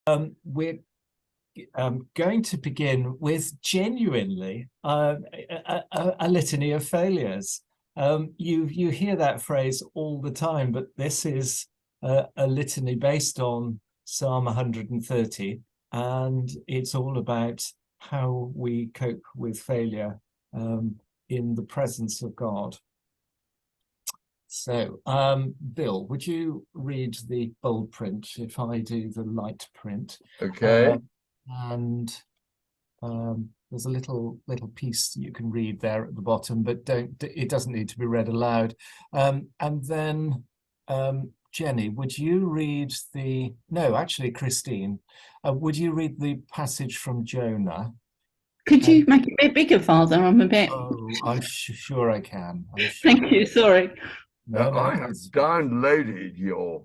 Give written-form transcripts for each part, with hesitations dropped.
We're going to begin with genuinely a litany of failures. You hear that phrase all the time, but this is a litany based on Psalm 130, and it's all about how we cope with failure in the presence of God. So, Bill, would you read the bold print if I do the light print? Okay. And there's a little piece you can read there at the bottom, but it doesn't need to be read aloud. And then Jenny, would you read no, actually, Christine, would you read the passage from Jonah? Could you make it a bit bigger, Father? I'm a bit. Oh, I'm sure I can. I'm sure. Thank you. Sorry. No, I have downloaded your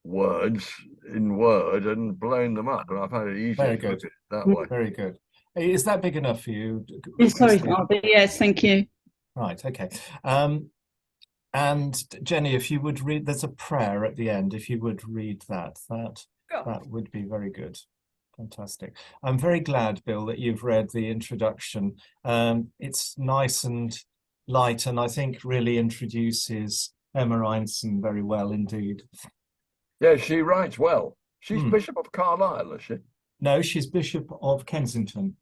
words in Word and blown them up, and I've had it easier very to good. look at it that way. Very good. Is that big enough for you? Sorry, Father. Yes, thank you. Right, okay. And Jenny, if you would read, there's a prayer at the end. If you would read that would be very good. Fantastic. I'm very glad, Bill, that you've read the introduction. It's nice and light, and I think really introduces Emma Reinson very well indeed. Yeah, she writes well. She's Bishop of Carlisle, is she? No, she's Bishop of Kensington.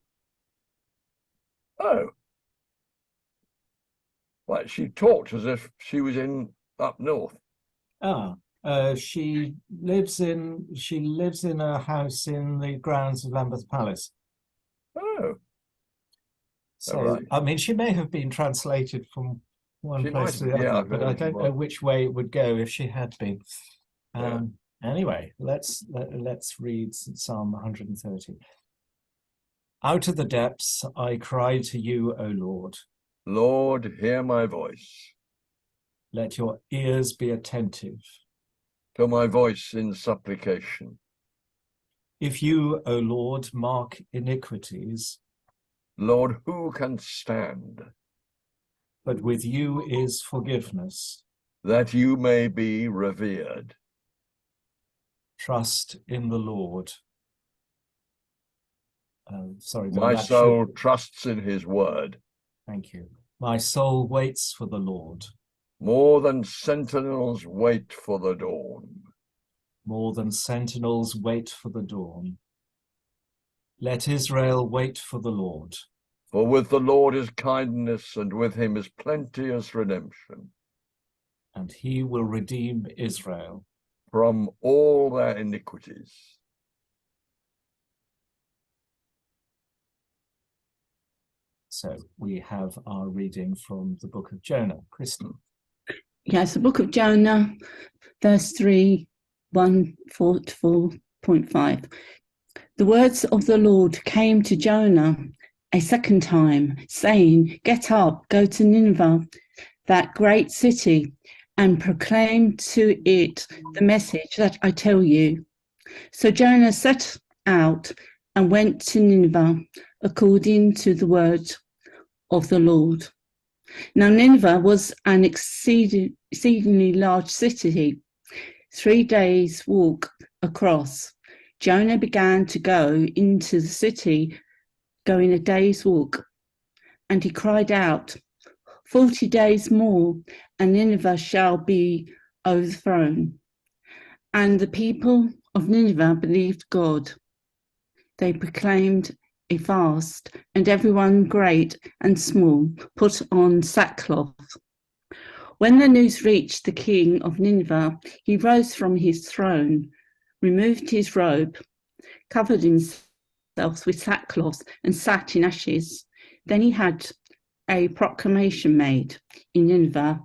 Oh. Well, she talked as if she was up north. She lives in a house in the grounds of Lambeth Palace. Oh. So, right. I mean, she may have been translated from one place to the other, but I don't know which way it would go if she had been. Anyway, let's read Psalm 130. Out of the depths I cry to you, O Lord. Lord, hear my voice. Let your ears be attentive to my voice in supplication. If you, O Lord, mark iniquities, Lord, who can stand? But with you is forgiveness, that you may be revered. Trust in the Lord. My soul trusts in his word. Thank you. My soul waits for the Lord. More than sentinels wait for the dawn. More than sentinels wait for the dawn. Let Israel wait for the Lord. For with the Lord is kindness, and with him is plenteous redemption. And he will redeem Israel from all their iniquities. So we have our reading from the book of Jonah. Kristen. Yes, the book of Jonah, verse 3, 1, 4 to 4.5. The words of the Lord came to Jonah a second time, saying, "Get up, go to Nineveh, that great city, and proclaim to it the message that I tell you." So Jonah set out and went to Nineveh according to the word of the Lord. Now Nineveh was an exceedingly large city, 3 days' walk across. Jonah began to go into the city, going a day's walk, and he cried out, 40 days more, and Nineveh shall be overthrown. And the people of Nineveh believed God. They proclaimed a fast, and everyone great and small put on sackcloth. When the news reached the king of Nineveh, he rose from his throne, removed his robe, covered himself with sackcloth, and sat in ashes. Then he had a proclamation made in Nineveh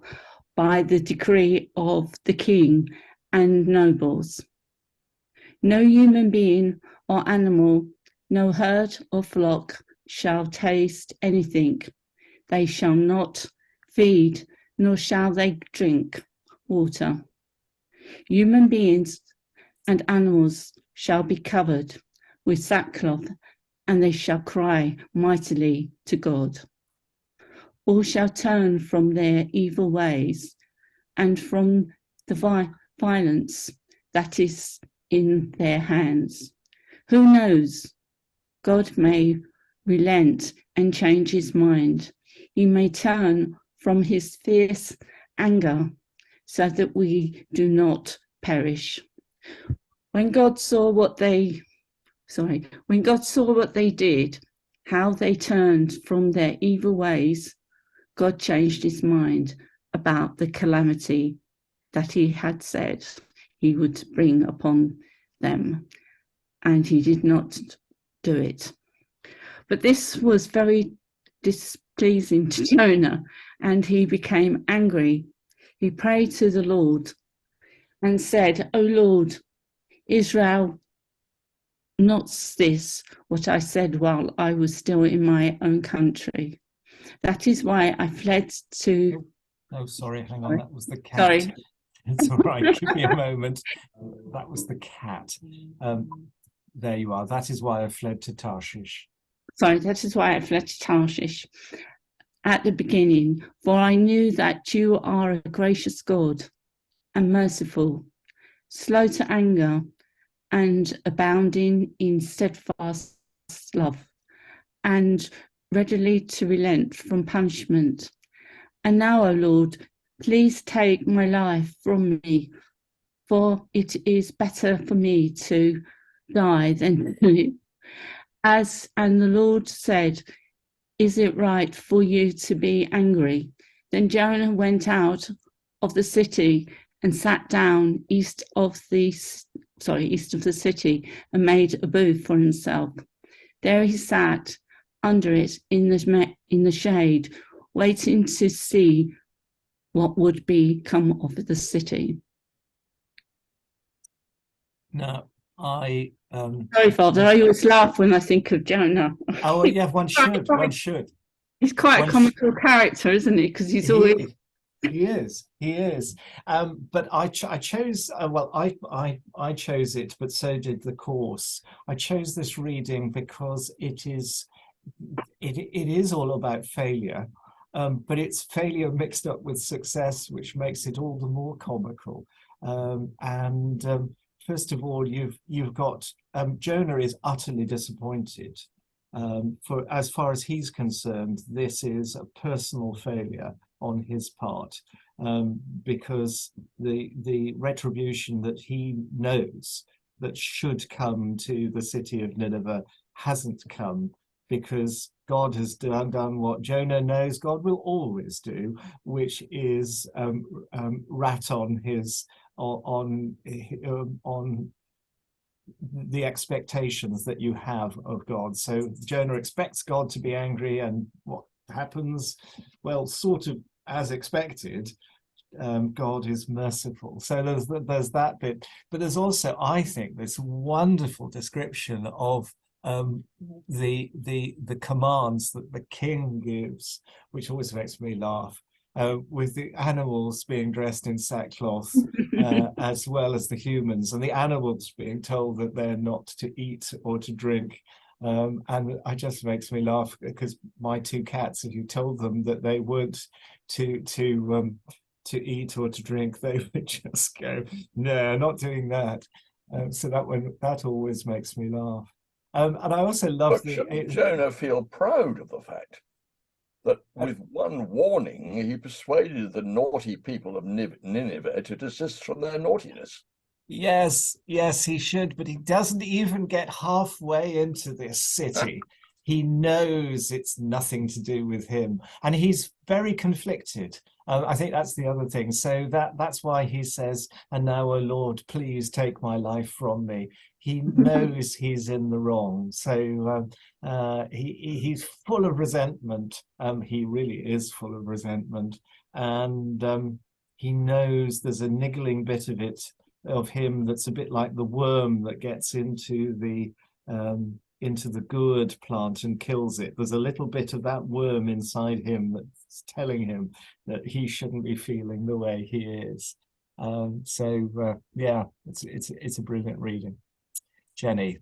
by the decree of the king and nobles. No human being or animal, no herd or flock shall taste anything. They shall not feed, nor shall they drink water. Human beings and animals shall be covered with sackcloth, and they shall cry mightily to God. All shall turn from their evil ways and from the violence that is in their hands. Who knows? God may relent and change his mind. He may turn from his fierce anger so that we do not perish. When God saw what they did, how they turned from their evil ways, God changed his mind about the calamity that he had said he would bring upon them, and he did not do it. But this was very displeasing to Jonah, and he became angry. He prayed to the Lord and said, "O Lord, Israel, not this what I said while I was still in my own country. That is why I fled to..." Oh, sorry, hang on, that was the cat. Sorry. It's all right, give me a moment. That was the cat. There you are. That is why I fled to Tarshish. Sorry, that is why I fled to Tarshish at the beginning, for I knew that you are a gracious God and merciful, slow to anger, and abounding in steadfast love, and readily to relent from punishment. And now, O Lord, please take my life from me, for it is better for me to die than to live. And the Lord said, "Is it right for you to be angry?" Then Jonah went out of the city and sat down east of the city and made a booth for himself. There he sat under it in the shade, waiting to see what would become of the city. Now, I Sorry, Father, I always laugh when I think of Jonah. oh yeah, one should. He's quite a comical character, isn't he? Because he's always... He is. But I chose. I chose it, but so did the course. I chose this reading because it is all about failure, but it's failure mixed up with success, which makes it all the more comical. First of all, you've got Jonah is utterly disappointed. For as far as he's concerned, this is a personal failure on his part, because the retribution that he knows that should come to the city of Nineveh hasn't come, because God has done what Jonah knows God will always do, which is rat on the expectations that you have of God. So Jonah expects God to be angry, and what happens? Well, sort of as expected, God is merciful. So there's that bit, but there's also, I think, this wonderful description of the commands that the king gives, which always makes me laugh. With the animals being dressed in sackcloth, as well as the humans, and the animals being told that they're not to eat or to drink. And it just makes me laugh, because my two cats, if you told them that they weren't to eat or to drink, they would just go, "No, not doing that." So that always makes me laugh. And I also love shouldn't Jonah feel proud of the fact that with one warning, he persuaded the naughty people of Nineveh to desist from their naughtiness? Yes, he should, but he doesn't even get halfway into this city. He knows it's nothing to do with him, and he's very conflicted. I think that's the other thing. So that's why he says, "And now, O Lord, please take my life from me." He knows he's in the wrong. So he's full of resentment. He really is full of resentment, and he knows there's a niggling bit of him that's a bit like the worm that gets into the gourd plant and kills it. There's a little bit of that worm inside him that's telling him that he shouldn't be feeling the way he is. Yeah, it's a brilliant reading. Jenny.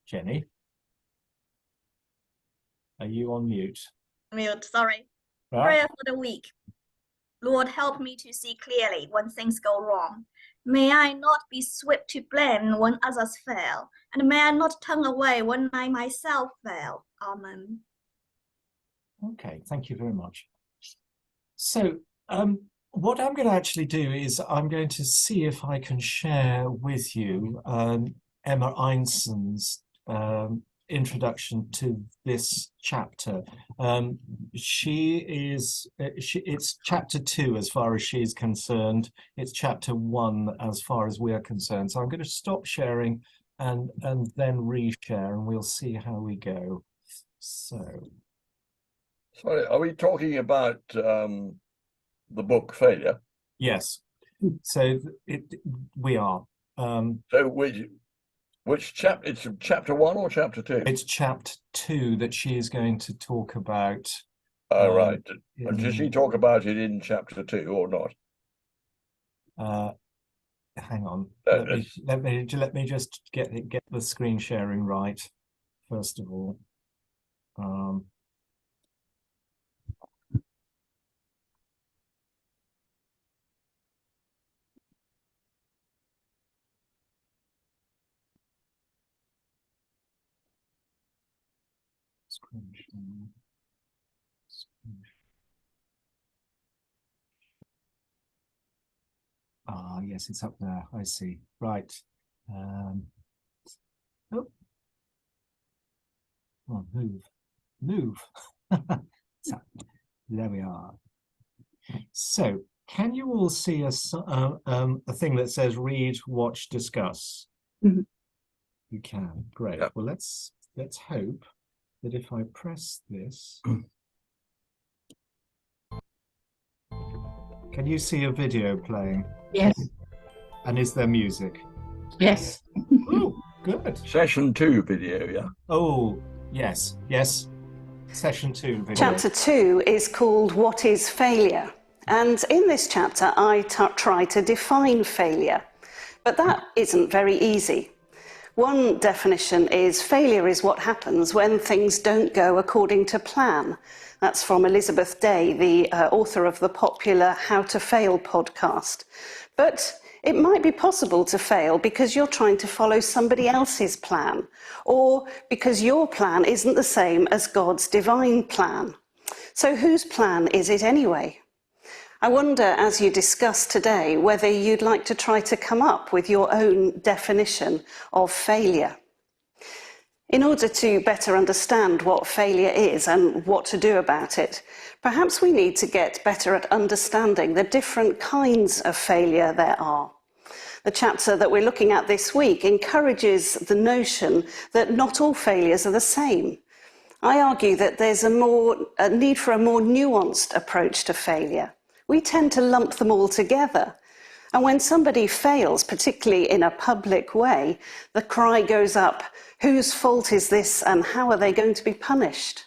Jenny, are you on mute? Mute, sorry. Right. Prayer for the week. Lord, help me to see clearly when things go wrong. May I not be swift to blame when others fail, and may I not turn away when I myself fail. Amen. Okay, thank you very much. So what I'm going to actually do is I'm going to see if I can share with you Emma Einson's introduction to this chapter. It's chapter 2 as far as she's concerned. It's chapter 1 as far as we're concerned. So I'm going to stop sharing and then reshare, and we'll see how we go. So. Sorry, are we talking about the book Failure? Yes. So we are. So which chapter? It's chapter 1 or chapter 2? It's chapter 2 that she is going to talk about. Oh, right. And did she talk about it in chapter 2 or not? Hang on. Let me just get the screen sharing right first of all. Screen sharing. Ah, yes, it's up there. I see. Right. Oh, move. So, there we are. So, can you all see a thing that says read, watch, discuss? Mm-hmm. You can. Great. Yeah. Well, let's hope that if I press this, can you see a video playing? Yes. And is there music? Yes. Oh, good. Session 2 video, yeah. Oh, yes. Session 2 video. Chapter 2 is called What is Failure? And in this chapter, I try to define failure. But that isn't very easy. One definition is failure is what happens when things don't go according to plan. That's from Elizabeth Day, the author of the popular How to Fail podcast. But it might be possible to fail because you're trying to follow somebody else's plan, or because your plan isn't the same as God's divine plan. So whose plan is it anyway? I wonder, as you discuss today, whether you'd like to try to come up with your own definition of failure. In order to better understand what failure is and what to do about it, perhaps we need to get better at understanding the different kinds of failure there are. The chapter that we're looking at this week encourages the notion that not all failures are the same. I argue that there's a need for a more nuanced approach to failure. We tend to lump them all together. And when somebody fails, particularly in a public way, the cry goes up, whose fault is this and how are they going to be punished?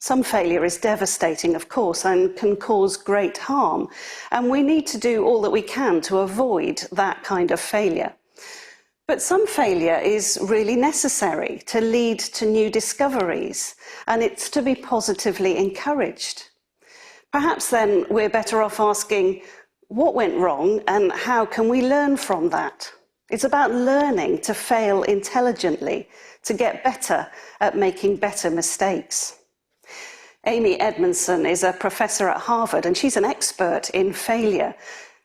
Some failure is devastating, of course, and can cause great harm. And we need to do all that we can to avoid that kind of failure. But some failure is really necessary to lead to new discoveries, and it's to be positively encouraged. Perhaps then we're better off asking, what went wrong and how can we learn from that? It's about learning to fail intelligently, to get better at making better mistakes. Amy Edmondson is a professor at Harvard and she's an expert in failure.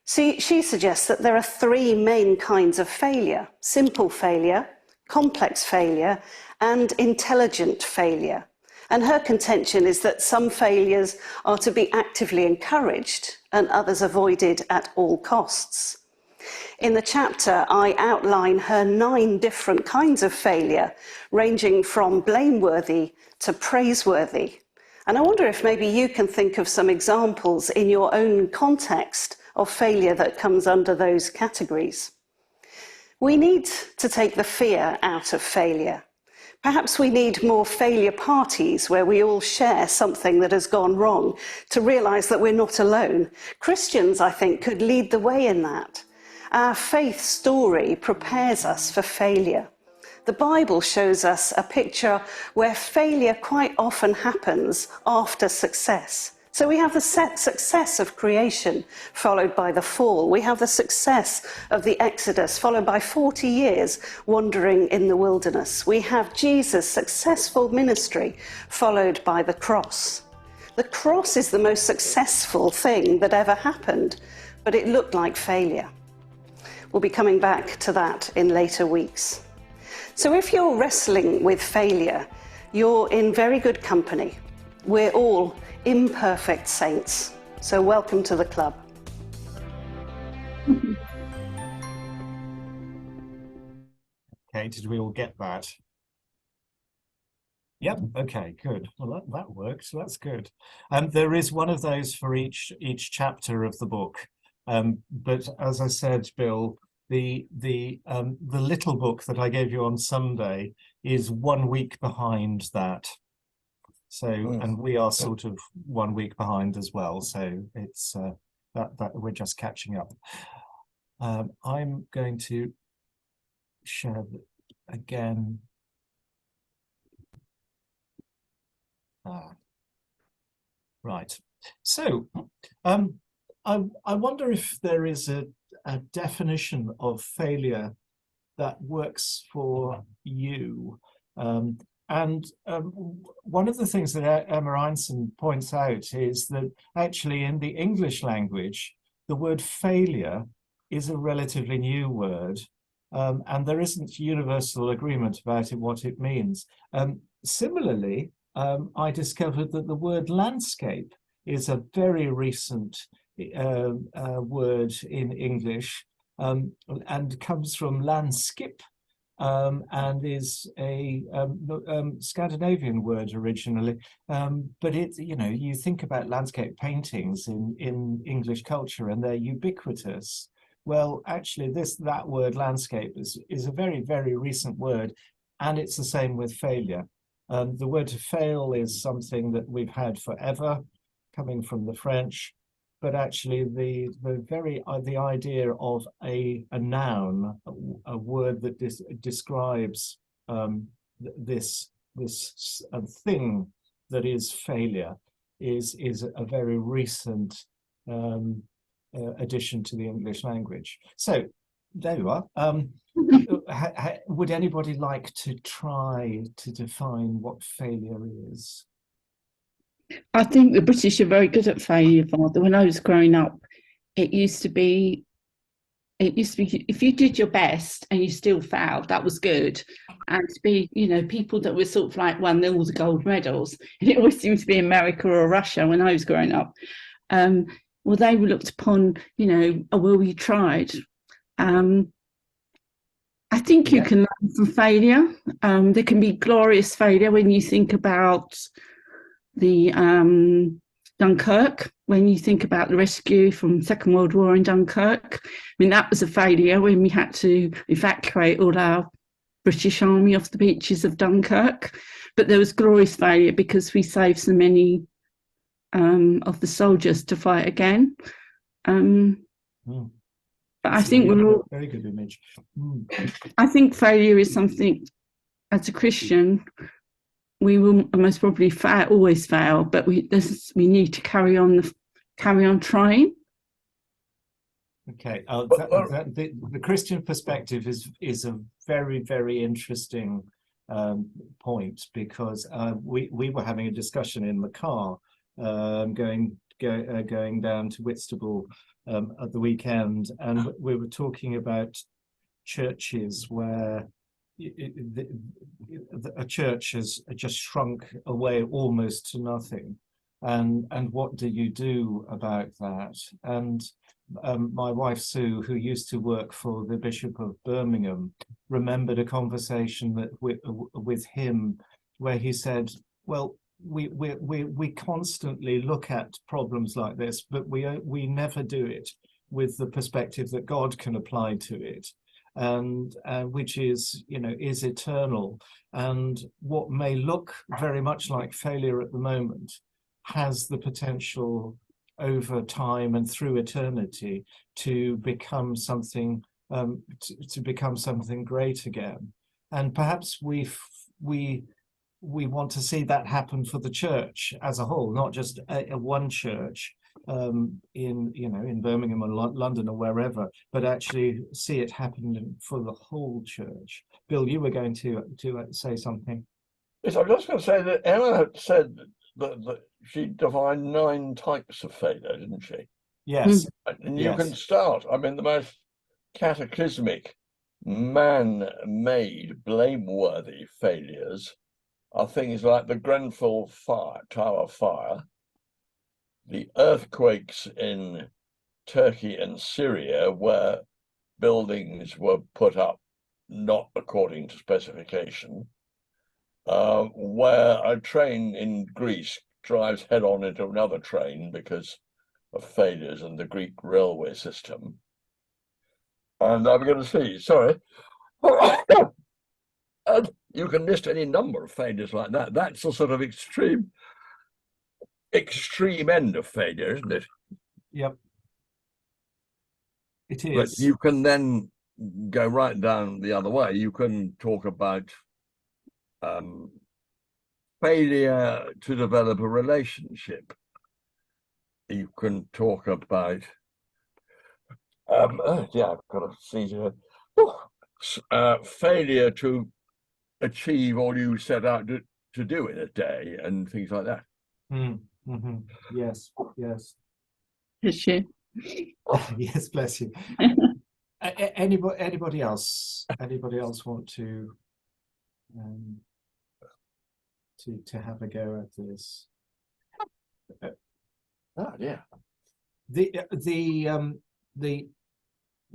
She suggests that there are 3 main kinds of failure: simple failure, complex failure, and intelligent failure. And her contention is that some failures are to be actively encouraged and others avoided at all costs. In the chapter, I outline her 9 different kinds of failure, ranging from blameworthy to praiseworthy. And I wonder if maybe you can think of some examples in your own context of failure that comes under those categories. We need to take the fear out of failure. Perhaps we need more failure parties where we all share something that has gone wrong to realise that we're not alone. Christians, I think, could lead the way in that. Our faith story prepares us for failure. The Bible shows us a picture where failure quite often happens after success. So we have the success of creation, followed by the fall. We have the success of the Exodus, followed by 40 years wandering in the wilderness. We have Jesus' successful ministry, followed by the cross. The cross is the most successful thing that ever happened, but it looked like failure. We'll be coming back to that in later weeks. So if you're wrestling with failure, you're in very good company. We're all imperfect saints. So welcome to the club. Okay, did we all get that? Yep, okay, good. Well, that works, that's good. There is one of those for each chapter of the book. But as I said, Bill, the little book that I gave you on Sunday is 1 week behind that. So, and we are sort of 1 week behind as well. So it's that we're just catching up. I'm going to share again. Right. So, I wonder if there is a definition of failure that works for you. One of the things that Emma Einson points out is that actually in the English language, the word failure is a relatively new word, and there isn't universal agreement about what it means. Similarly, I discovered that the word landscape is a very recent word in English, and comes from landskip, and is a Scandinavian word originally, but it, you think about landscape paintings in English culture and they're ubiquitous. Well, actually that word landscape is a very, very recent word, and it's the same with failure. The word to fail is something that we've had forever, coming from the French, but actually the idea of a noun, a word that describes this thing that is failure, is a very recent addition to the English language. So there you are. Would anybody like to try to define what failure is? I think the British are very good at failure, Father. When I was growing up, it used to be if you did your best and you still failed, that was good. And to be, people that were sort of like won all the gold medals, and it always seemed to be America or Russia when I was growing up. Well, they were looked upon, oh, well, you tried. I think you can learn from failure. There can be glorious failure when you think about the Dunkirk, when you think about the rescue from Second World War in Dunkirk. I mean, that was a failure when we had to evacuate all our British Army off the beaches of Dunkirk. But there was glorious failure because we saved so many of the soldiers to fight again. But I think we're all very good image. I think failure is something, as a Christian, we will most probably always fail, but we need to carry on trying. Okay, the Christian perspective is a very, very interesting point, because we were having a discussion in the car going down to Whitstable at the weekend, and we were talking about churches where a church has just shrunk away almost to nothing, and what do you do about that? And my wife Sue, who used to work for the Bishop of Birmingham, remembered a conversation that with him where he said, well, we constantly look at problems like this, but we never do it with the perspective that God can apply to it, and which is is eternal. And what may look very much like failure at the moment has the potential over time and through eternity to become something to become something great again. And perhaps we we want to see that happen for the church as a whole, not just a one church in Birmingham or London or wherever, but actually see it happen for the whole church. Bill, you were going to say something. Yes, I'm just going to say that Emma had said that she defined 9 types of failure, didn't she? Yes. And you can start. I mean, the most cataclysmic, man-made, blameworthy failures are things like the Grenfell Tower fire, the earthquakes in Turkey and Syria, where buildings were put up not according to specification, where a train in Greece drives head-on into another train because of failures in the Greek railway system. And I'm going to see, sorry, and you can list any number of failures like that. That's the sort of extreme end of failure, isn't it? Yep. It is. But you can then go right down the other way. You can talk about failure to develop a relationship. You can talk about I've got to sneeze here. Failure to achieve all you set out to do in a day and things like that. Mm-hmm. Yes. Bless you. Yes, bless you. Anybody else? Anybody else want to have a go at this? Yeah.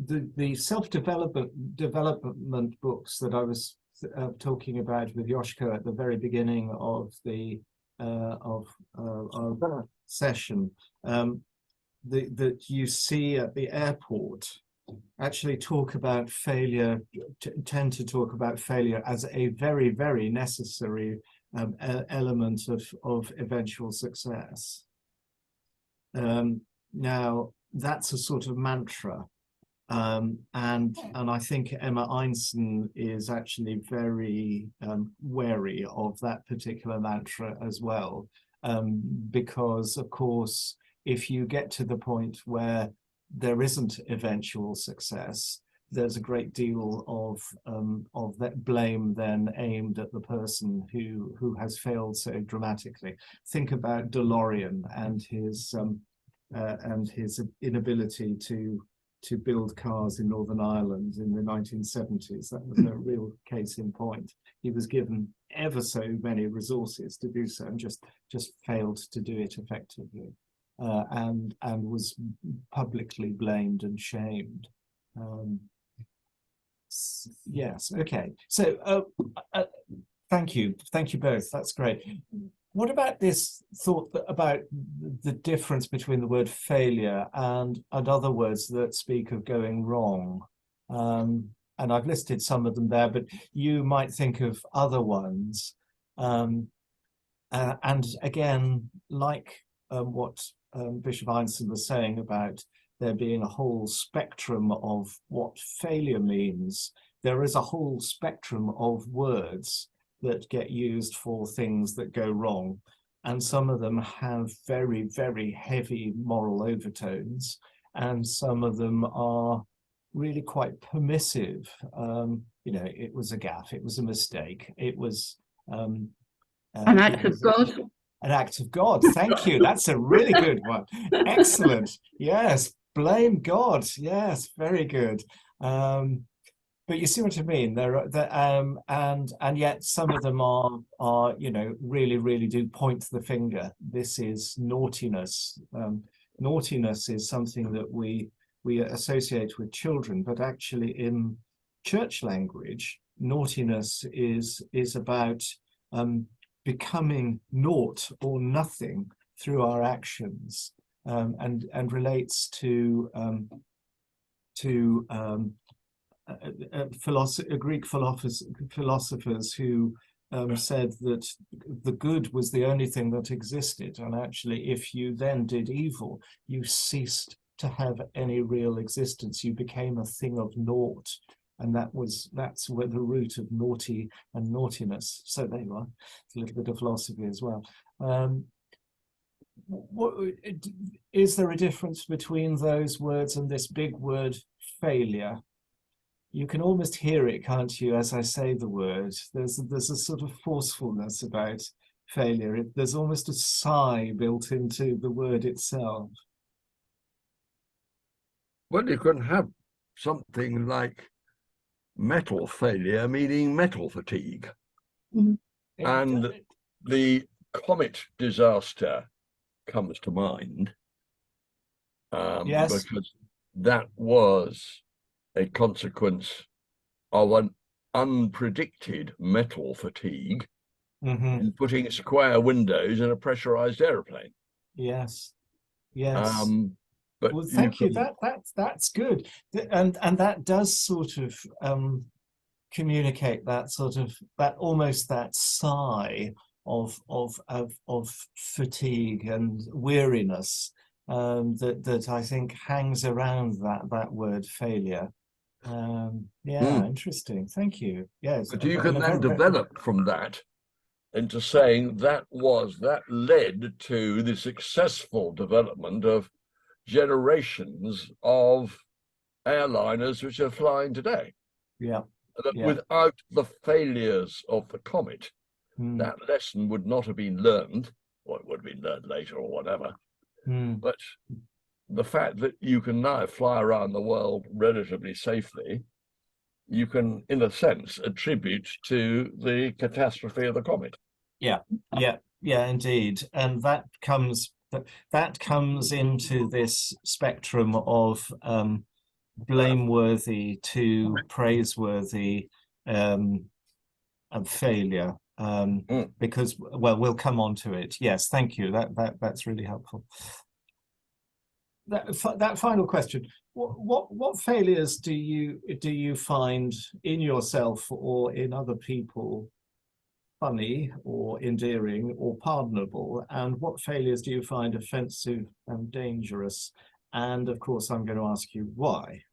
The self-development books that I was talking about with Yoshko at the very beginning of the session, that you see at the airport, actually talk about failure, tend to talk about failure as a very, very necessary element of eventual success. Now, that's a sort of mantra. And I think Emma Einstein is actually very wary of that particular mantra as well, because, of course, if you get to the point where there isn't eventual success, there's a great deal of that blame then aimed at the person who has failed so dramatically. Think about DeLorean and his inability to build cars in Northern Ireland in the 1970s. That was a real case in point. He was given ever so many resources to do so and just failed to do it effectively, and was publicly blamed and shamed. Yes, okay. So thank you both. That's great. What about this thought about the difference between the word failure and other words that speak of going wrong? And I've listed some of them there, but you might think of other ones. And again, like what Bishop Einstein was saying about there being a whole spectrum of what failure means, there is a whole spectrum of words that get used for things that go wrong. And some of them have very, very heavy moral overtones. And some of them are really quite permissive. It was a gaffe, it was a mistake, it was an act of God. An act of God. Thank you. That's a really good one. Excellent. Yes. Blame God. Yes. Very good. But you see what I mean. And yet some of them are really, really do point the finger. This is naughtiness. Naughtiness is something that we associate with children, but actually in church language, naughtiness is about becoming naught or nothing through our actions, and relates to Greek philosophers who said that the good was the only thing that existed, and actually if you then did evil, you ceased to have any real existence. You became a thing of naught. and that's where the root of naughty and naughtiness. So there you are. It's a little bit of philosophy as well. What is there a difference between those words and this big word failure? You can almost hear it, can't you, as I say the word? There's a sort of forcefulness about failure. There's almost a sigh built into the word itself. Well, you can have something like metal failure, meaning metal fatigue. Mhm. And the comet disaster comes to mind, Yes. because that was a consequence of an unpredicted metal fatigue in putting square windows in a pressurized aeroplane. Yes. Yes. But Well, thank you. That's good, and that does sort of communicate that sort of almost that sigh of fatigue and weariness that I think hangs around that word failure. Interesting. Thank you. Yes, but you can then develop from that into saying that led to the successful development of generations of airliners which are flying today. Yeah. That without the failures of the comet, that lesson would not have been learned, or it would have been learned later or whatever. But the fact that you can now fly around the world relatively safely, you can, in a sense, attribute to the catastrophe of the comet. Yeah, indeed. And that comes into this spectrum of blameworthy to praiseworthy and failure, because, well, we'll come on to it. Yes, thank you. That's really helpful. That final question: what failures do you find in yourself or in other people funny or endearing or pardonable, and what failures do you find offensive and dangerous? And of course, I'm going to ask you why.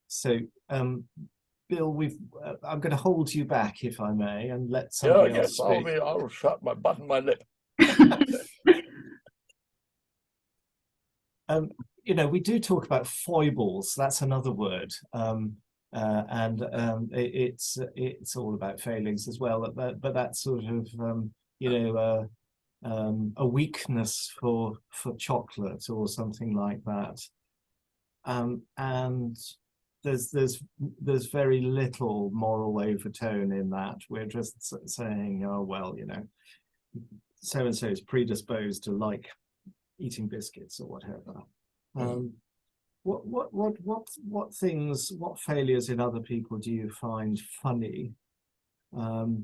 So, Bill, I'm going to hold you back, if I may, and let somebody else speak. I'll button my lip. We do talk about foibles. That's another word, it's all about failings as well. But that's sort of a weakness for chocolate or something like that. And there's very little moral overtone in that. We're just saying, oh well, so and so is predisposed to like eating biscuits or whatever. What failures in other people do you find funny? There's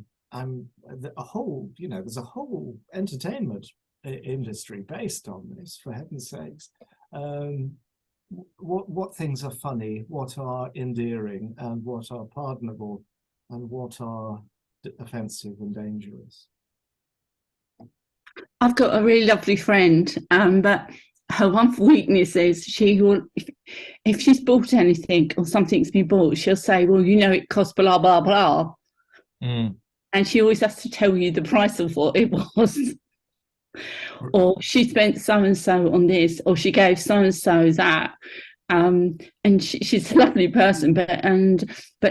a whole entertainment industry based on this, for heaven's sakes. What things are funny, what are endearing, and what are pardonable, and what are offensive and dangerous? I've got a really lovely friend, but her one weakness is she will, if she's bought anything or something's been bought, she'll say, well, it cost blah, blah, blah. And she always has to tell you the price of what it was. Or she spent so-and-so on this, or she gave so-and-so that. And she's a lovely person, but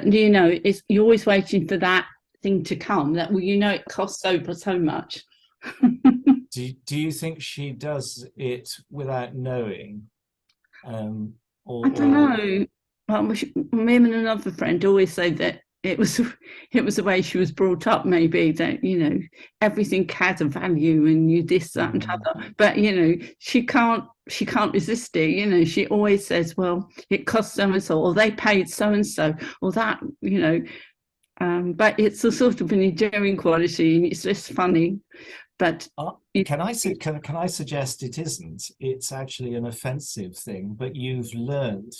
you're always waiting for that thing to come, that, it costs so much. Do you think she does it without knowing? I don't know. Me and another friend always say that it was the way she was brought up, maybe, that everything has a value and you this, that, and other. But she can't resist it. She always says, well, it cost so and so, or they paid so and so, or that. But it's a sort of an endearing quality, and it's just funny. But can I suggest it isn't? It's actually an offensive thing, but you've learned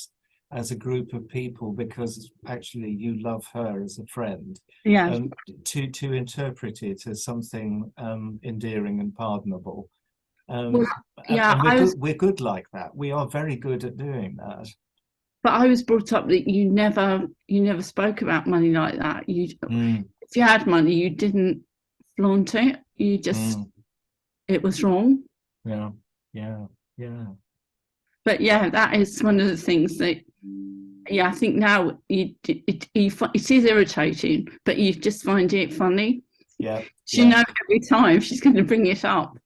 as a group of people, because actually you love her as a friend, to interpret it as something endearing and pardonable. We're good like that. We are very good at doing that. but I was brought up that you never spoke about money like that. If you had money, you didn't flaunt it. You just it was wrong. Yeah. But yeah, that is one of the things that, I think now it is irritating, but you just find it funny. Yeah. She knows every time she's going to bring it up.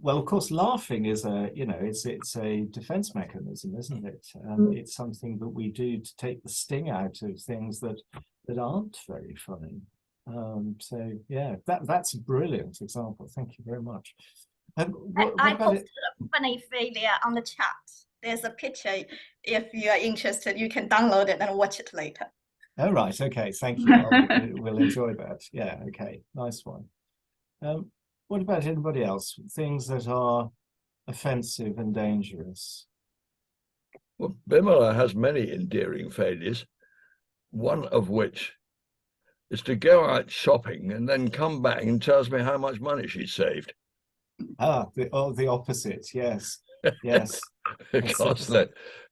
Well, of course, laughing is it's a defense mechanism, isn't it? It's something that we do to take the sting out of things that aren't very funny. So yeah, that's a brilliant example. Thank you very much. I posted a funny failure on the chat. There's a picture. If you are interested, you can download it and watch it later. Oh, right. Okay. Thank you. We'll enjoy that. Yeah. Okay. Nice one. What about anybody else? Things that are offensive and dangerous? Well, Bimala has many endearing failures, one of which is to go out shopping and then come back and tells me how much money she saved. The opposite. Yes. Yes. Because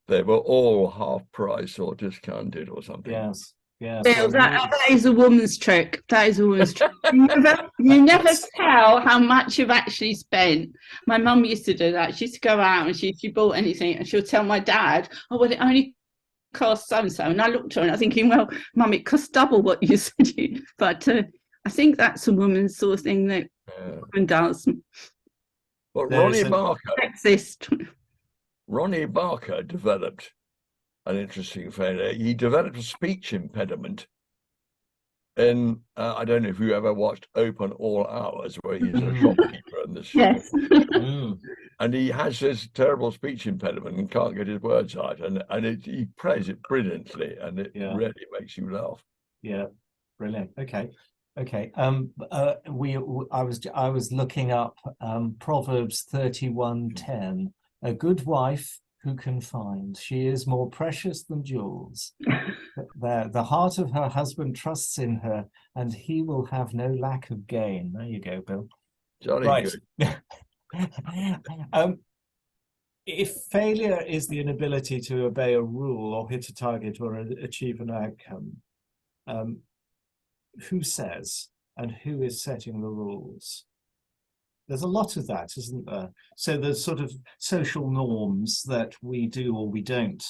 they were all half price or discounted or something. Yes. Yes. Bill, that is a woman's trick. That is a woman's trick. You never tell how much you've actually spent. My mum used to do that. She used to go out and she bought anything and she'll tell my dad, oh, well, it only cost so-and-so. And I looked at her and I'm thinking, well, Mum, it cost double what you said. But I think that's a woman's sort of thing that woman does. But Ronnie Barker, sexist. Ronnie Barker developed an interesting failure. He developed a speech impediment. And I don't know if you ever watched Open All Hours, where he's a shopkeeper in the shop. Yes. And he has this terrible speech impediment and can't get his words out. And he plays it brilliantly, and it really makes you laugh. Yeah, brilliant. Okay. I was looking up Proverbs 31:10. A good wife who can find? She is more precious than jewels. The heart of her husband trusts in her, and he will have no lack of gain. There you go, Bill. Jolly good. If failure is the inability to obey a rule or hit a target or achieve an outcome, who says and who is setting the rules? There's a lot of that, isn't there? So there's sort of social norms that we do or we don't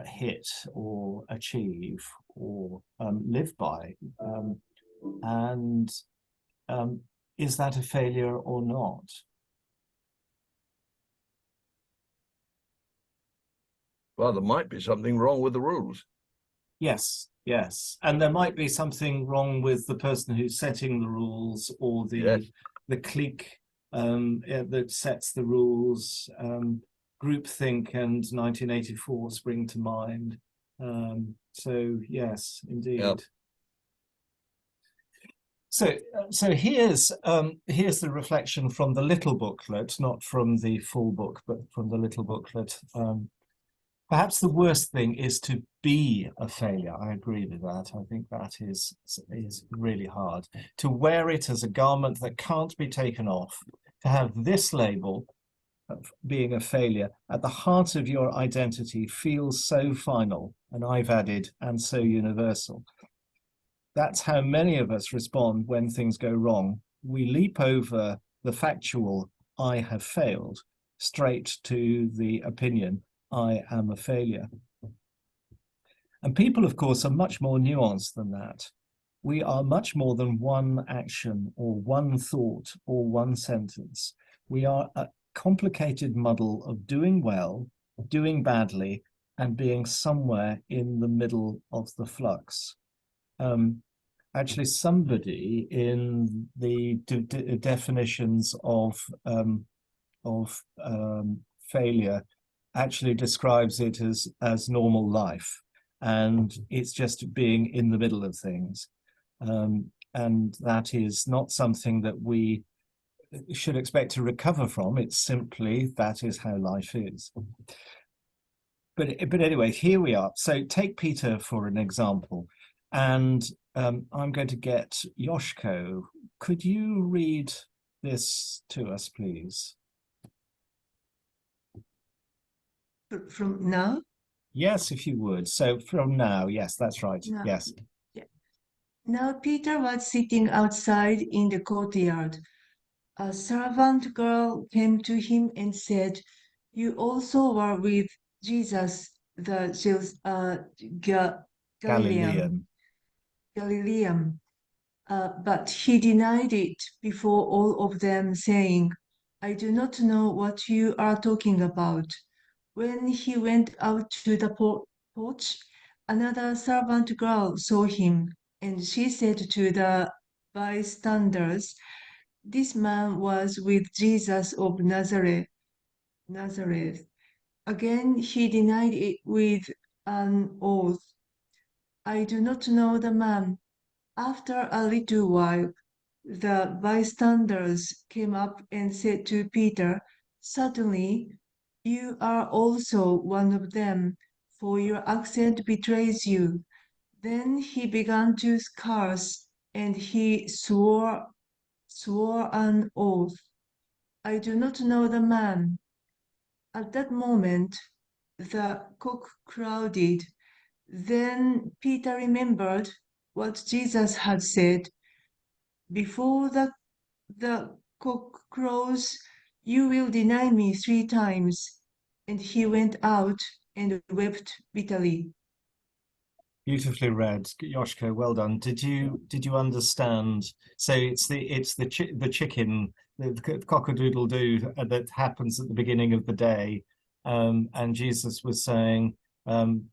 hit or achieve or live by. Is that a failure or not? Well, there might be something wrong with the rules. Yes. And there might be something wrong with the person who's setting the rules or the clique that sets the rules. Groupthink and 1984 spring to mind. So yes, indeed. Yep. So here's the reflection from the little booklet, not from the full book, but from the little booklet. Perhaps the worst thing is to be a failure. I agree with that. I think that is really hard. To wear it as a garment that can't be taken off, to have this label of being a failure at the heart of your identity feels so final, and I've added, and so universal. That's how many of us respond when things go wrong. We leap over the factual, I have failed, straight to the opinion, I am a failure. And people, of course, are much more nuanced than that. We are much more than one action or one thought or one sentence. We are a complicated muddle of doing well, doing badly, and being somewhere in the middle of the flux. Actually, somebody in the definitions of failure actually describes it as normal life, and it's just being in the middle of things, and that is not something that we should expect to recover from. It's simply that is how life is. But anyway, here we are. So take Peter for an example, and I'm going to get Yoshko. Could you read this to us, please? From now? Yes, if you would. So from now, yes, that's right. No. Yes. Yeah. Now Peter was sitting outside in the courtyard. A servant girl came to him and said, "You also were with Jesus, the Galilean." Galilean. But he denied it before all of them, saying, "I do not know what you are talking about." When he went out to the porch, another servant girl saw him, and she said to the bystanders, "This man was with Jesus of Nazareth." Again, he denied it with an oath, "I do not know the man." After a little while, the bystanders came up and said to Peter, "Suddenly, you are also one of them, for your accent betrays you." Then he began to curse, and he swore an oath, "I do not know the man." At that moment, the cock crowed. Then Peter remembered what Jesus had said, "Before the cock crows, you will deny me 3 times." And he went out and wept bitterly. Beautifully read, Yoshko. Well done. Did you understand? So it's the chicken, the cock-a-doodle-doo that happens at the beginning of the day, and Jesus was saying,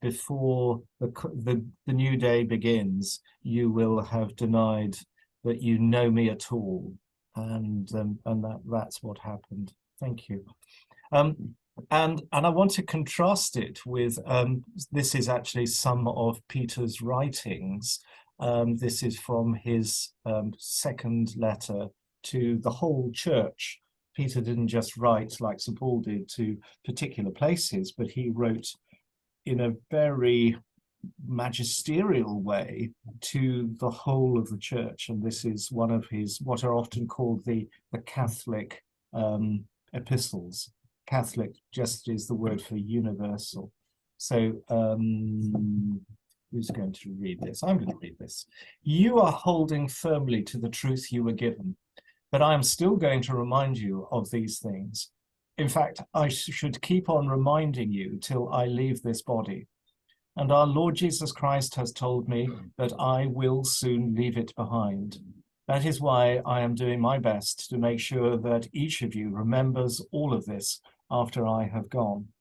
before the new day begins, you will have denied that you know me at all, and that's what happened. Thank you. And I want to contrast it with, this is actually some of Peter's writings. This is from his second letter to the whole church. Peter didn't just write like St. Paul did to particular places, but he wrote in a very magisterial way to the whole of the church. And this is one of his, what are often called the Catholic epistles. Catholic just is the word for universal. So who's going to read this? I'm going to read this. "You are holding firmly to the truth you were given, but I am still going to remind you of these things. In fact, I should keep on reminding you till I leave this body. And our Lord Jesus Christ has told me that I will soon leave it behind. That is why I am doing my best to make sure that each of you remembers all of this after I have gone.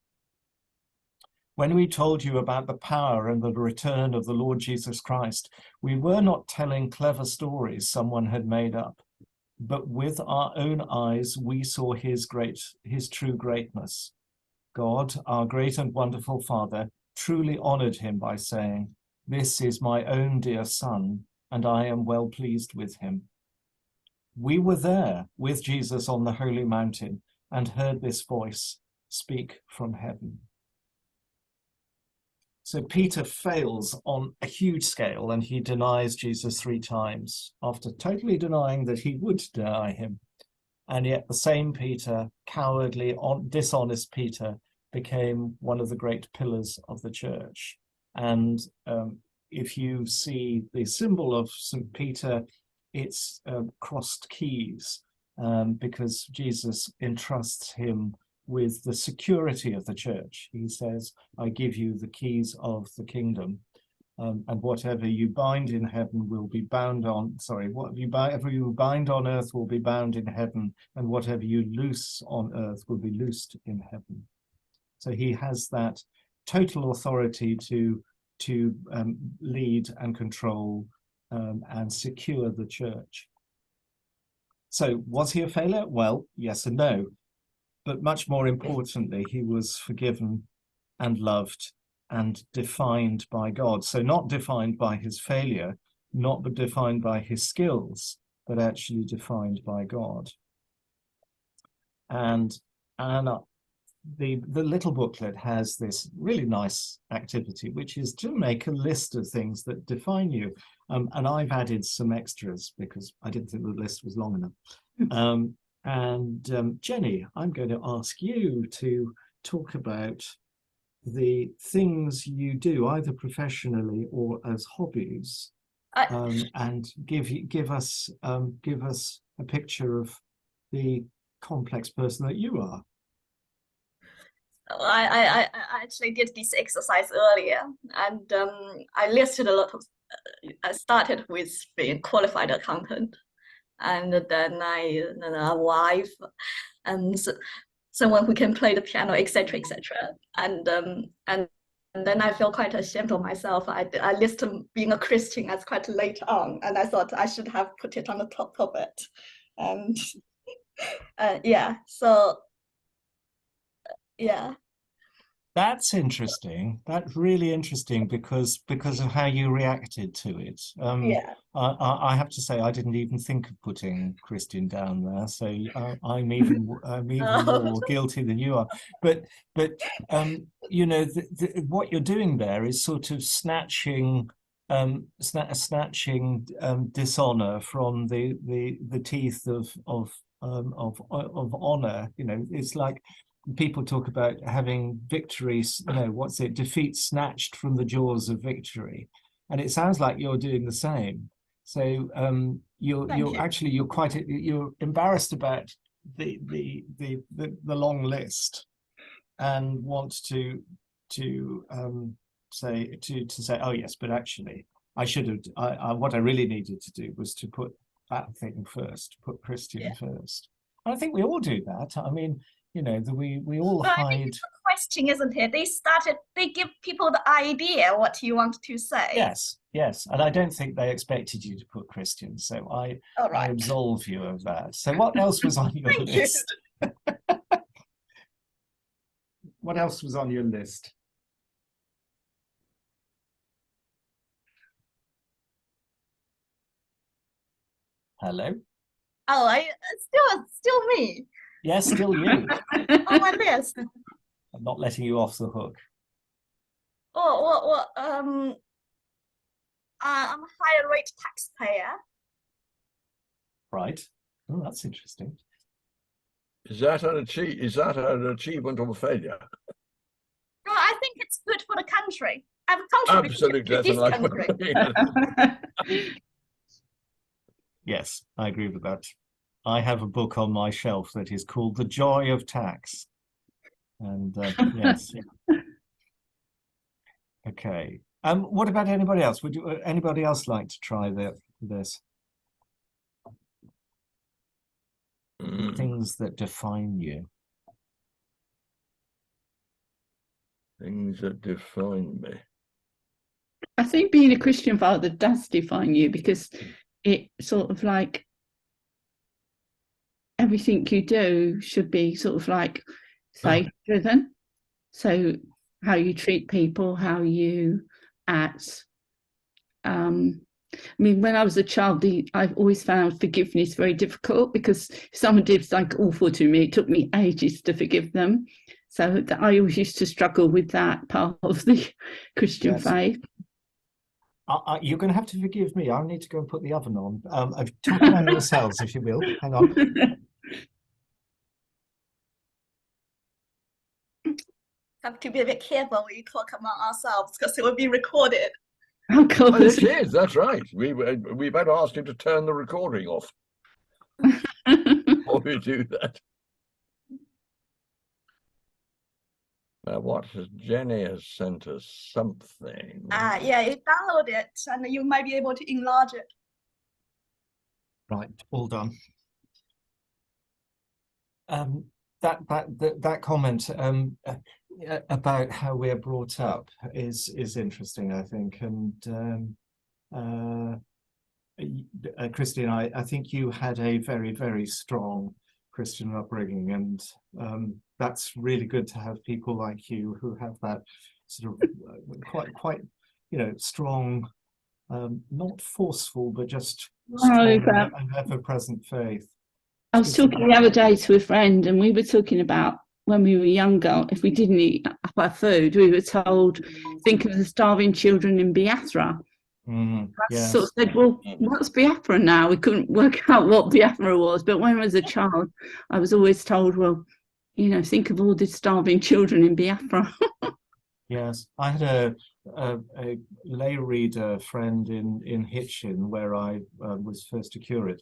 When we told you about the power and the return of the Lord Jesus Christ, we were not telling clever stories someone had made up, but with our own eyes we saw his true greatness. God, our great and wonderful Father, truly honored him by saying, 'This is my own dear Son, and I am well pleased with him.' We were there with Jesus on the holy mountain and heard this voice speak from heaven." So Peter fails on a huge scale, and he denies Jesus 3 times after totally denying that he would deny him. And yet the same Peter, cowardly, dishonest Peter, became one of the great pillars of the church. And if you see the symbol of St. Peter, it's crossed keys, because Jesus entrusts him with the security of the church. He says, "I give you the keys of the kingdom, and whatever you bind in heaven will be bound on, whatever you bind on earth will be bound in heaven, and whatever you loose on earth will be loosed in heaven." So he has that total authority to lead and control and secure the church. So was he a failure? Well, yes and no. But much more importantly, he was forgiven and loved and defined by God. So not defined by his failure, not defined by his skills, but actually defined by God. And the little booklet has this really nice activity, which is to make a list of things that define you. And I've added some extras because I didn't think the list was long enough. Jenny, I'm going to ask you to talk about the things you do, either professionally or as hobbies, and give us a picture of the complex person that you are. I actually did this exercise earlier, and I listed a lot of. I started with being qualified accountant, and then a wife, and someone who can play the piano, etc., etc. And then I feel quite ashamed of myself. I listed being a Christian as quite late on, and I thought I should have put it on the top of it. And yeah, so yeah. That's interesting. That's really interesting because of how you reacted to it. Yeah. I have to say I didn't even think of putting Christian down there, so I'm even more guilty than you are. But you know, what you're doing there is sort of snatching dishonor from the teeth of honor. You know, it's like people talk about having victories, you know, what's it, defeat snatched from the jaws of victory, and it sounds like you're doing the same. So you're embarrassed about the long list, and want to say, oh yes, but actually I should have, what I really needed to do was to put that thing first, put Christian first. And I think we all do that. I mean, you know, we all hide. I think it's a question, isn't it? They give people the idea what you want to say. Yes, and I don't think they expected you to put Christian, so I absolve you of that. So what else was on your list? What else was on your list? Hello? Oh, still me. Yes, still you. On my list. I'm not letting you off the hook. I'm a higher rate taxpayer. Right. Oh, that's interesting. Is that an achievement or a failure? No, I think it's good for the country. I've contributed to this country. Yes, I agree with that. I have a book on my shelf that is called The Joy of Tax. And yes. Okay. What about anybody else? Would anybody else like to try this? Things that define you. Things that define me. I think being a Christian father does define you, because it sort of like everything you do should be sort of like faith driven. So how you treat people, how you act. I mean, when I was a child, I've always found forgiveness very difficult, because if someone did something awful to me, it took me ages to forgive them. So I always used to struggle with that part of the Christian faith. You're going to have to forgive me. I need to go and put the oven on. Talk among yourselves, if you will. Hang on. Have to be a bit careful when you talk among ourselves, because it will be recorded. Oh, God. Well, it is, that's right. We better ask him to turn the recording off before we do that. Now, what has Jenny sent us something? Yeah, you download it and you might be able to enlarge it. Right, all done. That comment about how we're brought up is interesting, I think, and Christine, I think you had a very, very strong Christian upbringing, and that's really good to have people like you who have that sort of quite strong, not forceful, but just strong and ever-present faith. I was talking the other day to a friend, and we were talking about when we were younger, if we didn't eat up our food, we were told, think of the starving children in Biafra. I sort of said, well, what's Biafra now? We couldn't work out what Biafra was, but when I was a child, I was always told, well, think of all the starving children in Biafra. Yes, I had a lay reader friend in Hitchin, where I was first a curate,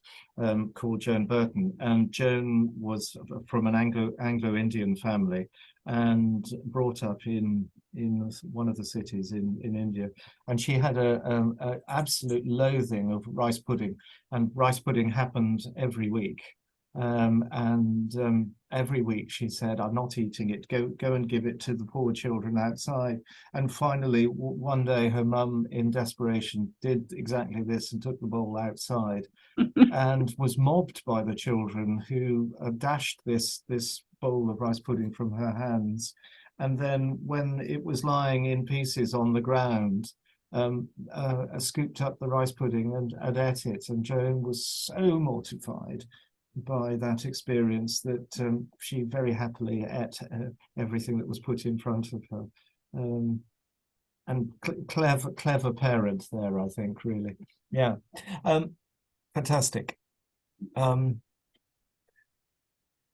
called Joan Burton, and Joan was from an Anglo-Indian family and brought up in one of the cities in India, and she had a absolute loathing of rice pudding, and rice pudding happened every week. Every week she said, "I'm not eating it. Go and give it to the poor children outside." And finally, one day, her mum, in desperation, did exactly this and took the bowl outside, and was mobbed by the children, who dashed this bowl of rice pudding from her hands. And then, when it was lying in pieces on the ground, scooped up the rice pudding and ate it. And Joan was so mortified by that experience that she very happily ate everything that was put in front of her. And clever parent there, I think, really. Yeah. Fantastic.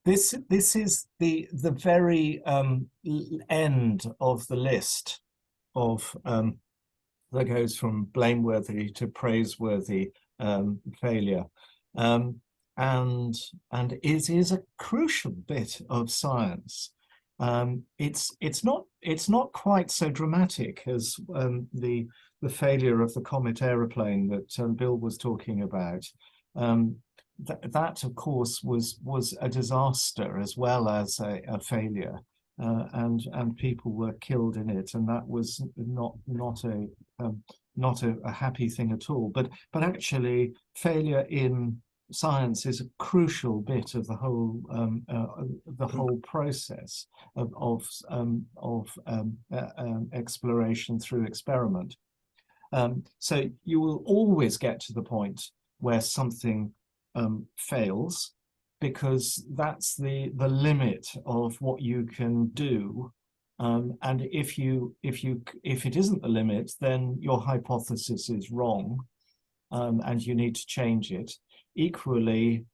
This is the very end of the list of that goes from blameworthy to praiseworthy failure. And it is a crucial bit of science. It's not quite so dramatic as the failure of the Comet aeroplane that Bill was talking about. That of course was a disaster as well as a failure, and people were killed in it, and that was not a happy thing at all. But actually, failure in science is a crucial bit of the whole process of exploration through experiment. So you will always get to the point where something fails, because that's the limit of what you can do. And if it isn't the limit, then your hypothesis is wrong, and you need to change it. Equally,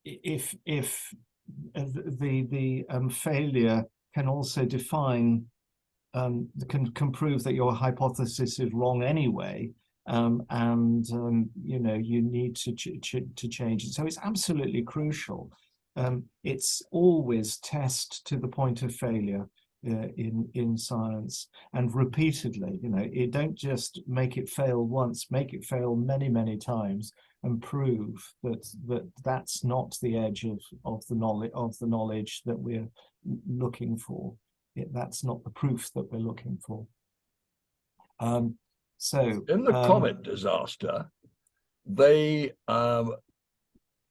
if the failure can also define, can prove that your hypothesis is wrong anyway, you know, you need to change it. So it's absolutely crucial. It's always test to the point of failure in science, and repeatedly. You know, you don't just make it fail once, make it fail many times, and prove that's not the edge of the knowledge that we're looking for. That's not the proof that we're looking for. So in the Comet disaster, they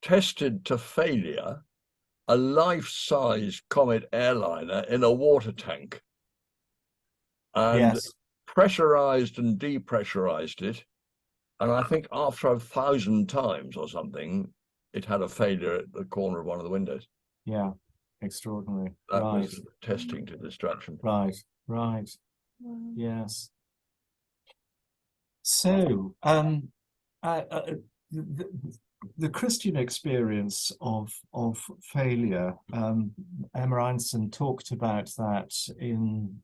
tested to failure a life-size Comet airliner in a water tank, and yes, pressurized and depressurized it. And I think after 1,000 times or something, it had a failure at the corner of one of the windows. Yeah, extraordinary. That right. was testing to destruction. Right. Yes. So the Christian experience of failure, Emma Einstein talked about that in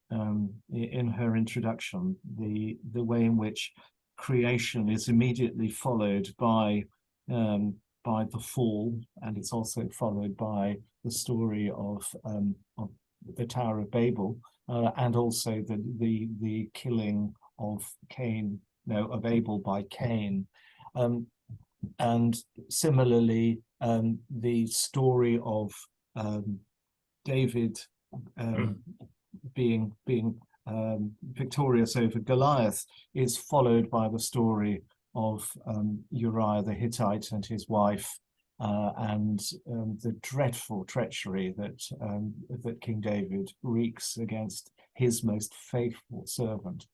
her introduction, the way in which creation is immediately followed by the fall, and it's also followed by the story of the Tower of Babel, and also the killing of Abel by Cain. And similarly, the story of David being victorious over Goliath is followed by the story of Uriah the Hittite and his wife, and the dreadful treachery that King David wreaks against his most faithful servant.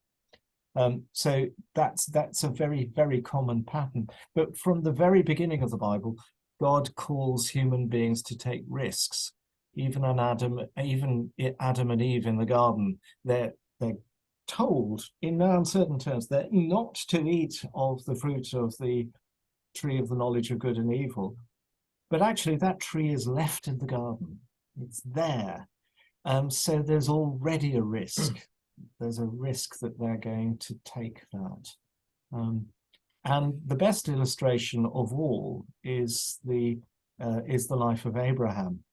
So that's a very common pattern. But from the very beginning of the Bible, God calls human beings to take risks. Even Adam and Eve in the garden, they're told in no uncertain terms they're not to eat of the fruit of the tree of the knowledge of good and evil. But actually, that tree is left in the garden. It's there. So there's already a risk there's a risk that they're going to take that. And the best illustration of all is the life of Abraham.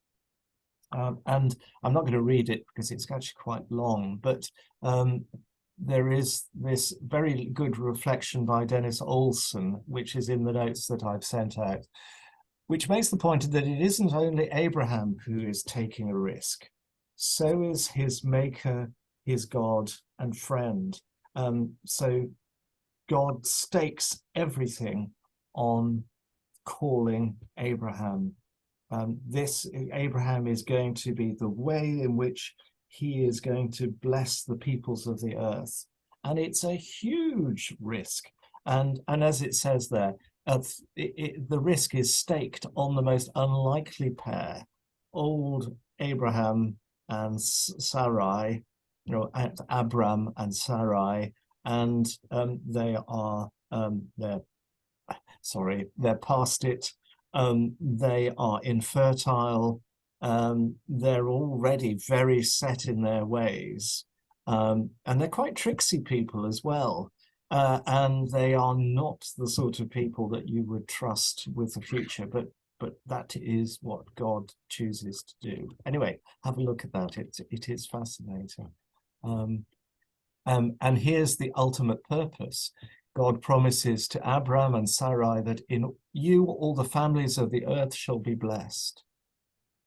And I'm not going to read it because it's actually quite long, but there is this very good reflection by Dennis Olson, which is in the notes that I've sent out, which makes the point that it isn't only Abraham who is taking a risk, so is his maker, his God and friend. So God stakes everything on calling Abraham. Abraham is going to be the way in which he is going to bless the peoples of the earth. And it's a huge risk. And as it says there, the risk is staked on the most unlikely pair, old Abraham and Sarai, Abram and Sarai, and they're past it. They are infertile. They're already very set in their ways, and they're quite tricksy people as well. And they are not the sort of people that you would trust with the future, but that is what God chooses to do. Anyway, have a look at that. It is fascinating. And here's the ultimate purpose. God promises to Abram and Sarai that in you all the families of the earth shall be blessed.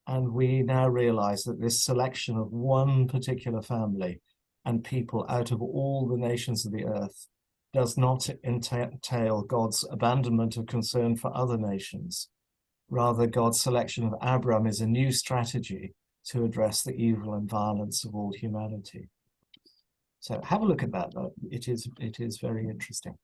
And we now realize that this selection of one particular family and people out of all the nations of the earth does not entail God's abandonment of concern for other nations. Rather, God's selection of Abram is a new strategy to address the evil and violence of all humanity. So have a look at that. It is very interesting.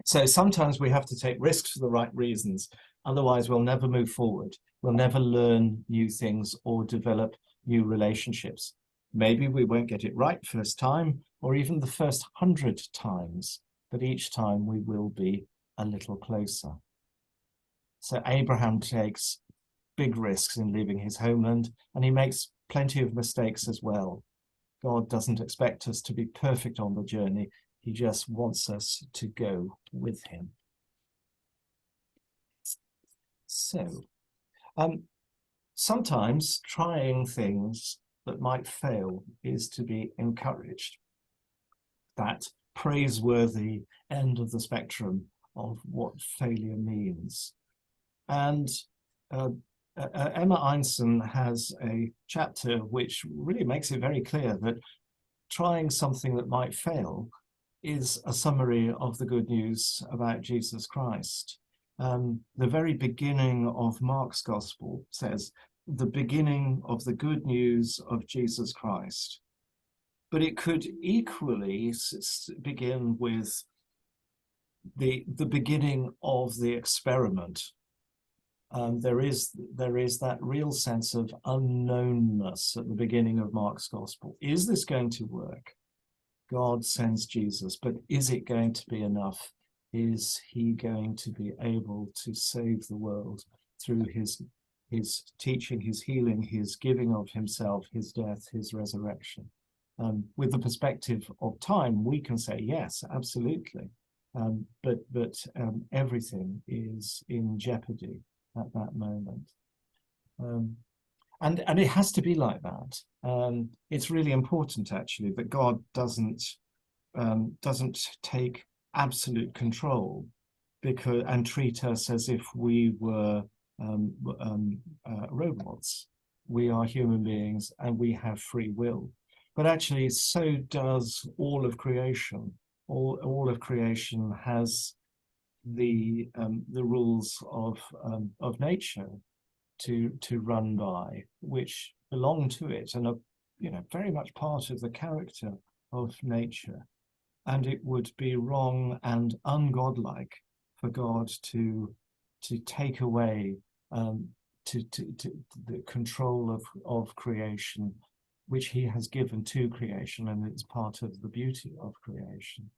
So sometimes we have to take risks for the right reasons. Otherwise, we'll never move forward. We'll never learn new things or develop new relationships. Maybe we won't get it right first time, or even the first 100 times, but each time we will be a little closer. So Abraham takes big risks in leaving his homeland, and he makes plenty of mistakes as well. God doesn't expect us to be perfect on the journey. He just wants us to go with him. So, sometimes trying things that might fail is to be encouraged. That praiseworthy end of the spectrum of what failure means. And Emma Einstein has a chapter which really makes it very clear that trying something that might fail is a summary of the good news about Jesus Christ. The very beginning of Mark's Gospel says, the beginning of the good news of Jesus Christ. But it could equally begin with the beginning of the experiment. There is that real sense of unknownness at the beginning of Mark's Gospel. Is this going to work? God sends Jesus, but is it going to be enough? Is he going to be able to save the world through his teaching, his healing, his giving of himself, his death, his resurrection? With the perspective of time, we can say yes, absolutely. But everything is in jeopardy at that moment. And it has to be like that. It's really important, actually, that God doesn't take absolute control and treat us as if we were robots. We are human beings and we have free will. But actually, so does all of creation. All of creation has the rules of nature to run by, which belong to it and are very much part of the character of nature. And it would be wrong and ungodlike for God to take away to the control of creation, which he has given to creation, and it's part of the beauty of creation.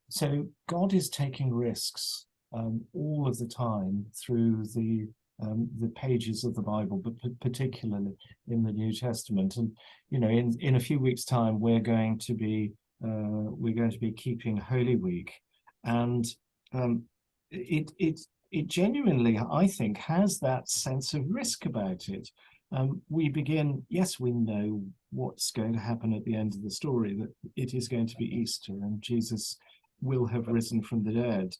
So God is taking risks all of the time through the the pages of the Bible, but particularly in the New Testament. And you know, in a few weeks' time, we're going to be keeping Holy Week, and it genuinely, I think, has that sense of risk about it. We begin, yes, we know what's going to happen at the end of the story, that it is going to be Easter and Jesus will have risen from the dead.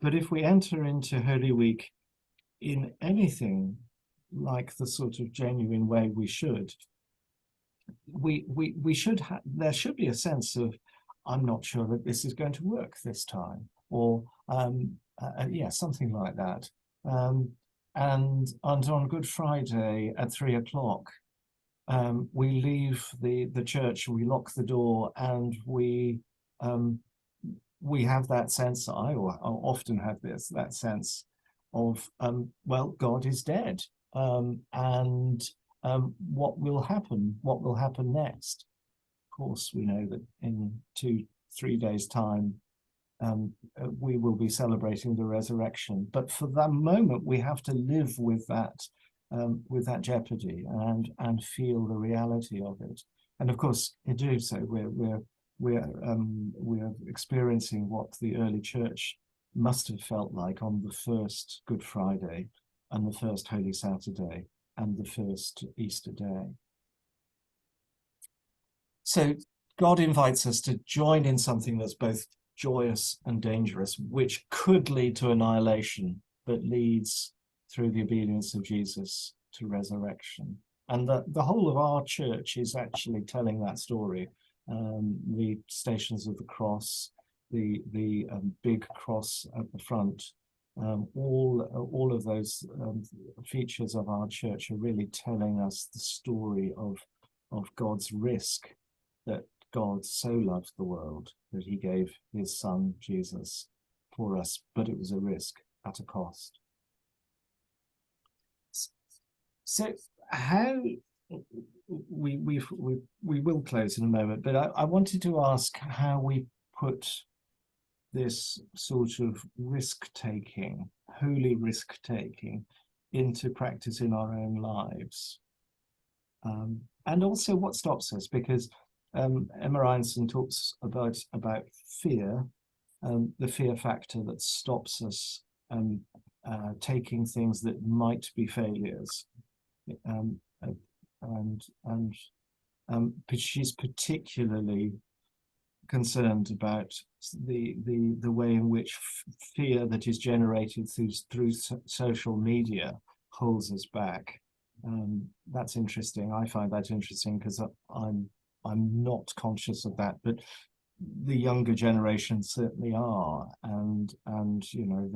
But if we enter into Holy Week in anything like the sort of genuine way we should, there should be a sense of, I'm not sure that this is going to work this time, or yeah, something like that. And on Good Friday at 3 o'clock, we leave the church, we lock the door, and we have that sense. I often have that sense of well, God is dead, and what will happen? What will happen next? Of course, we know that in 2-3 days' time, we will be celebrating the resurrection. But for that moment, we have to live with that jeopardy and feel the reality of it. And of course, in doing so, we're experiencing what the early church must have felt like on the first Good Friday and the first Holy Saturday and the first Easter day. So God invites us to join in something that's both joyous and dangerous, which could lead to annihilation, but leads through the obedience of Jesus to resurrection. And the whole of our church is actually telling that story. The Stations of the Cross, the big cross at the front, all of those features of our church are really telling us the story of God's risk, that God so loved the world that he gave his son Jesus for us, but it was a risk at a cost. So how we will close in a moment, but I wanted to ask how we put this sort of risk-taking, holy risk-taking, into practice in our own lives, and also what stops us, because Emma Ryanson talks about fear, the fear factor that stops us taking things that might be failures, but she's particularly concerned about the way in which fear that is generated through social media holds us back. That's interesting. I find that interesting because I'm not conscious of that, but the younger generation certainly are, and you know,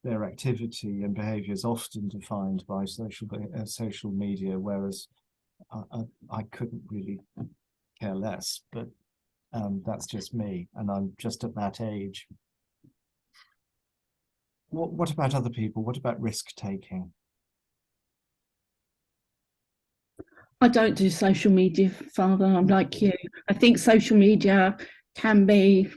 their activity and behaviour is often defined by social media, whereas I couldn't really care less, but that's just me, and I'm just at that age. What about other people? What about risk taking? I don't do social media, Father. I'm like you. I think social media can be,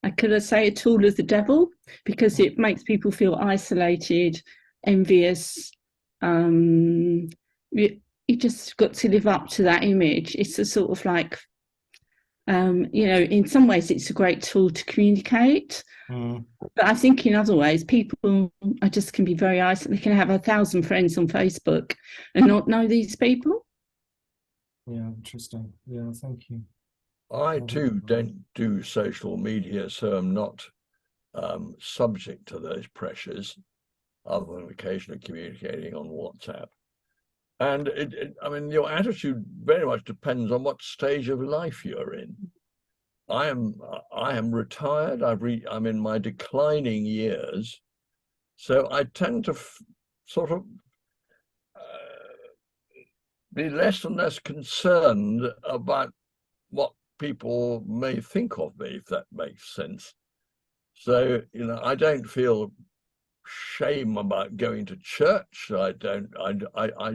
I could say, a tool of the devil, because it makes people feel isolated, envious. You just got to live up to that image. It's a sort of like, you know, in some ways it's a great tool to communicate. But I think in other ways, people just can be very isolated. They can have 1,000 friends on Facebook and not know these people. Yeah, interesting. Yeah, thank you. I too don't do social media, so I'm not subject to those pressures, other than occasionally communicating on WhatsApp. And I mean, your attitude very much depends on what stage of life you're in. I am retired. I'm in my declining years, so I tend to sort of be less and less concerned about what people may think of me, if that makes sense. So, you know, I don't feel shame about going to church. I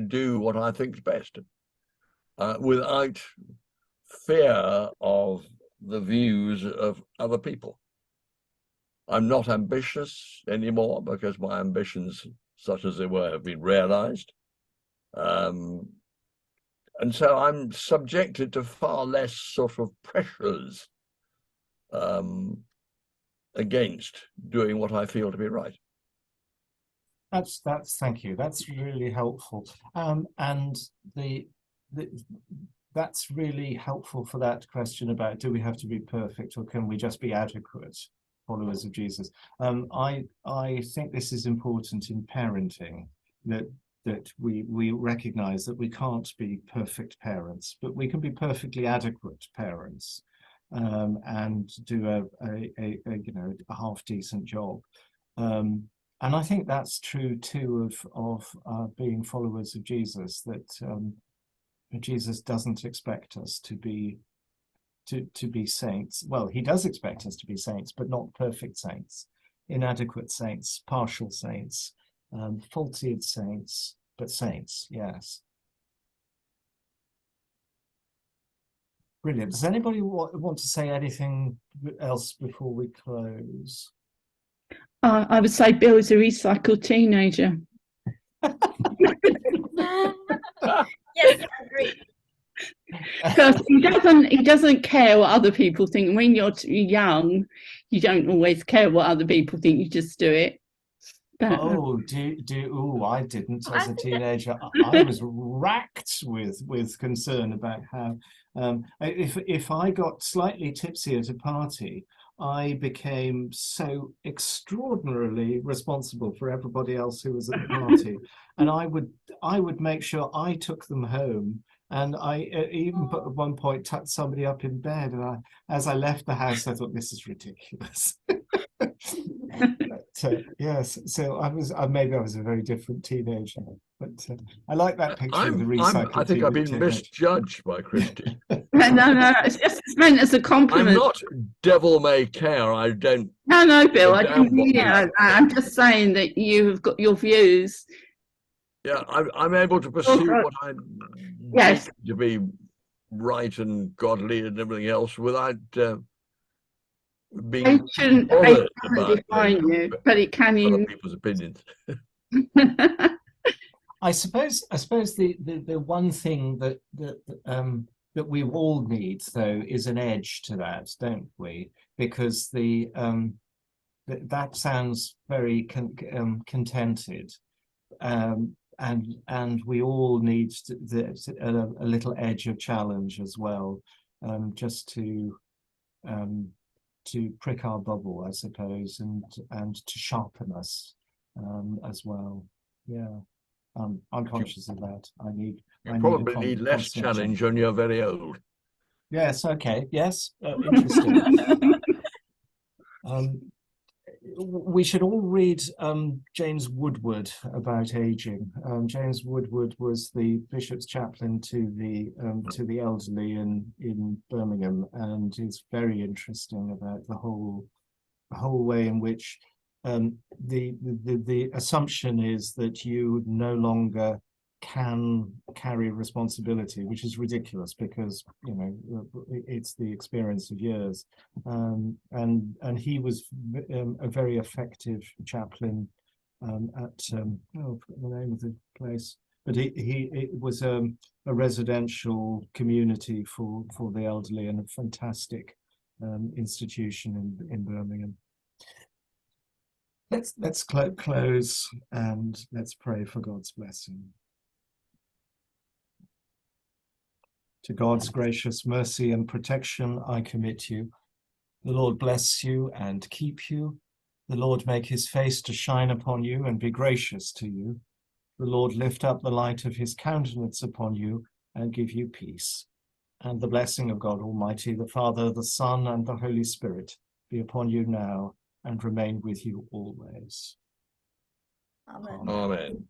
do what I think is best, without fear of the views of other people. I'm not ambitious anymore because my ambitions, such as they were, have been realized. And so I'm subjected to far less sort of pressures against doing what I feel to be right. Thank you. That's really helpful. And that's really helpful for that question about, do we have to be perfect, or can we just be adequate followers of Jesus? I think this is important in parenting, that we recognize that we can't be perfect parents, but we can be perfectly adequate parents, and do a half decent job. And I think that's true too of being followers of Jesus, that Jesus doesn't expect us to be saints. Well, he does expect us to be saints, but not perfect saints, inadequate saints, partial saints, faulty saints, but saints, yes. Brilliant. Does anybody want to say anything else before we close? I would say Bill is a recycled teenager. Yes, I agree. Because he doesn't care what other people think. When you're young, you don't always care what other people think. You just do it. But, I didn't as a teenager. I was racked with concern about how if I got slightly tipsy at a party, I became so extraordinarily responsible for everybody else who was at the party, and I would make sure I took them home. And I even at one point tucked somebody up in bed, and as I left the house, I thought, this is ridiculous. But, yes, so maybe I was a very different teenager, but I like that picture of the recycled. I think I've been misjudged by Christy. No, it's just meant as a compliment. I'm not devil may care. I don't. No, Bill. I'm just saying that you have got your views. Yeah, I'm able to pursue what I yes think to be right and godly and everything else without being bothered about define you, but it can other people's opinions. I suppose the one thing that we all need, though, is an edge to that, don't we? Because that sounds very contented, and we all need a little edge of challenge as well, just to prick our bubble, I suppose, and to sharpen us as well. Yeah, I'm conscious of that. You probably need less challenge when you're very old. Yes. Okay. Yes. Interesting. We should all read James Woodward about aging. James Woodward was the bishop's chaplain to the elderly in Birmingham, and is very interesting about the whole way in which the assumption is that you no longer can carry responsibility, which is ridiculous, because it's the experience of years, and he was a very effective chaplain at I forgot the name of the place, but it was a residential community for the elderly, and a fantastic institution in Birmingham. Let's close, and let's pray for God's blessing. To God's gracious mercy and protection I commit you. The Lord bless you and keep you. The Lord make his face to shine upon you and be gracious to you. The Lord lift up the light of his countenance upon you and give you peace. And the blessing of God Almighty, the Father, the Son, and the Holy Spirit be upon you now and remain with you always. Amen. Amen.